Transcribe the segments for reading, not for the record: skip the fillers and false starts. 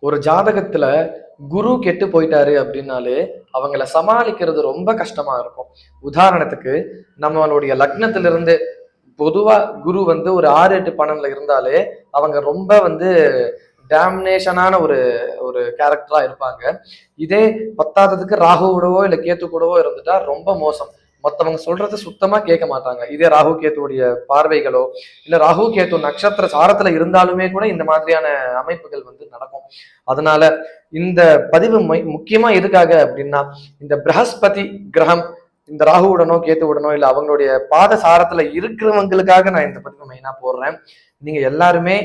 ஒரு ஜாதகத்துல குரு கெட்டு போயிட்டாரு அப்படின்னாலே அவங்கள சமாளிக்கிறது ரொம்ப கஷ்டமா இருக்கும். உதாரணத்துக்கு நம்மளுடைய லக்னத்திலிருந்து பொதுவா குரு வந்து ஒரு 6 8 12 இருந்தாலே அவங்க ரொம்ப வந்து டேமினேஷனான ஒரு ஒரு கேரக்டரா இருப்பாங்க. இதே பத்தாததுக்கு ராகு கூடவோ இல்ல கேத்து கூடவோ இருந்துட்டா ரொம்ப மோசம். மத்தவங்க சொல்றது சுத்தமா கேட்க மாட்டாங்க. இதே ராகு கேத்துவுடைய பார்வைகளோ இல்ல ராகு கேத்து நட்சத்திர சாரத்துல இருந்தாலுமே கூட இந்த மாதிரியான அமைப்புகள் வந்து நடக்கும். அதனால இந்த பதிவு முக்கியமா எதுக்காக அப்படின்னா, இந்த பிரகஸ்பதி கிரகம் இந்த ராகுவுடனோ கேத்துவுடனோ இல்ல அவங்களுடைய பாத சாரத்துல இருக்கிறவங்களுக்காக நான் இந்த பதிவு மெயினா போடுறேன். நீங்க எல்லாருமே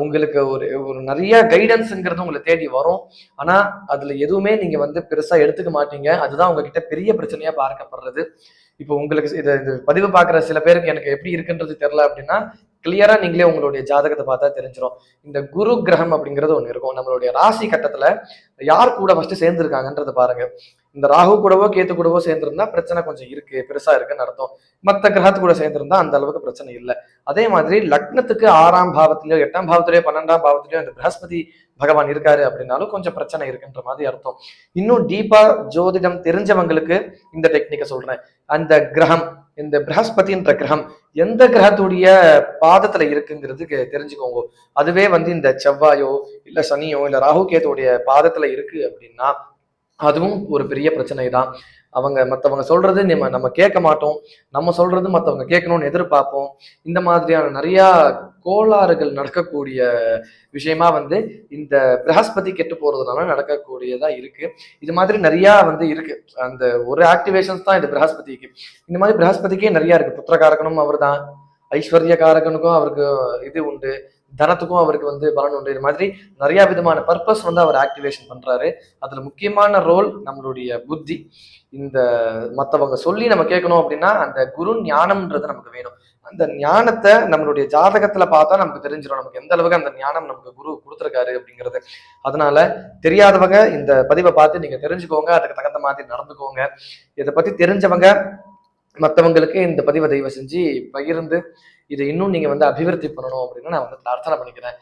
உங்களுக்கு ஒரு ஒரு நிறைய கைடன்ஸ்ங்கிறது உங்களை தேடி வரும். ஆனா அதுல எதுவுமே நீங்க வந்து பெருசா எடுத்துக்க மாட்டீங்க. அதுதான் உங்ககிட்ட பெரிய பிரச்சனையா பார்க்கப்படுறது. இப்போ உங்களுக்கு இது பதிவு பார்க்குற சில பேருக்கு எனக்கு எப்படி இருக்குன்றது தெரியல அப்படின்னா, கிளியரா நீங்களே உங்களுடைய ஜாதகத்தை பார்த்தா தெரிஞ்சிடும். இந்த குரு கிரகம் அப்படிங்கிறது ஒண்ணு இருக்கும். நம்மளுடைய ராசி கட்டத்துல யார் கூட ஃபர்ஸ்ட் சேர்ந்திருக்காங்கன்றத பாருங்க. இந்த ராகு கூடவோ கேத்து கூடவோ சேர்ந்திருந்தா பிரச்சனை கொஞ்சம் இருக்கு, பெருசா இருக்குன்னு அர்த்தம். மத்த கிரகத்து கூட சேர்ந்திருந்தா அந்த அளவுக்கு பிரச்சனை இல்லை. அதே மாதிரி லக்னத்துக்கு 6ஆம் பாவத்திலயோ 8ஆம் பாவத்திலயோ 12ஆம் பாவத்திலயோ இந்த பிரகஸ்பதி பகவான் இருக்காரு அப்படின்னாலும் கொஞ்சம் பிரச்சனை இருக்குன்ற மாதிரி அர்த்தம். இன்னும் டீப்பா ஜோதிடம் தெரிஞ்சவங்களுக்கு இந்த டெக்னிக்கை சொல்றேன். அந்த கிரகம் இந்த பிரகஸ்பதின்ற கிரகம் எந்த கிரகத்துடைய பாதத்துல இருக்குங்கிறதுக்கு தெரிஞ்சுக்கோங்க. அதுவே வந்து இந்த செவ்வாயோ இல்ல சனியோ இல்ல ராகு கேத்துடைய பாதத்துல இருக்கு அப்படின்னா அதுவும் ஒரு பெரிய பிரச்சனை தான். மற்றவங்க சொல்றது நம்ம கேட்க மாட்டோம். நம்ம சொல்றது மற்றவங்க கேட்கணும்னு எதிர்பார்ப்போம். இந்த மாதிரியான நிறைய கோளாறுகள் நடக்கக்கூடிய விஷயமா வந்து இந்த பிரகஸ்பதி கெட்டு போறதுனால நடக்கக்கூடியதா இருக்கு. இது மாதிரி நிறைய வந்து இருக்கு. அந்த ஒரு ஆக்டிவேஷன்ஸ் தான் இது பிரகஸ்பதிக்கு. இந்த மாதிரி பிரகஸ்பதிக்கே நிறைய இருக்கு. புத்திரகாரகனும் அவர் தான், ஐஸ்வர்ய காரகனுக்கும் அவருக்கு இது உண்டு, தனத்துக்கும் அவருக்கு வந்து பலன் உண்டு. இது மாதிரி நிறைய விதமான பர்பஸ் வந்து அவர் ஆக்டிவேஷன் பண்றாரு. அதுல முக்கியமான ரோல் நம்மளுடைய புத்தி. இந்த மத்தவங்க சொல்லி நம்ம கேட்கணும் அப்படின்னா அந்த குரு ஞானம்ன்றது நமக்கு வேணும். அந்த ஞானத்தை நம்மளுடைய ஜாதகத்துல பார்த்தா நமக்கு தெரிஞ்சிடும், நமக்கு எந்த அளவுக்கு அந்த ஞானம் நமக்கு குரு கொடுத்துருக்காரு அப்படிங்கிறது. அதனால தெரியாதவங்க இந்த பதிவை பார்த்து நீங்க தெரிஞ்சுக்கோங்க, அதுக்கு தகுந்த மாதிரி நடந்துக்கோங்க. இதை பத்தி தெரிஞ்சவங்க மற்றவங்களுக்கு இந்த பதிவை தயவு செஞ்சு பகிர்ந்து இதை இன்னும் நீங்க வந்து அபிவிருத்தி பண்ணணும் அப்படின்னு நான் வந்து பிரார்த்தனை பண்ணிக்கிறேன்.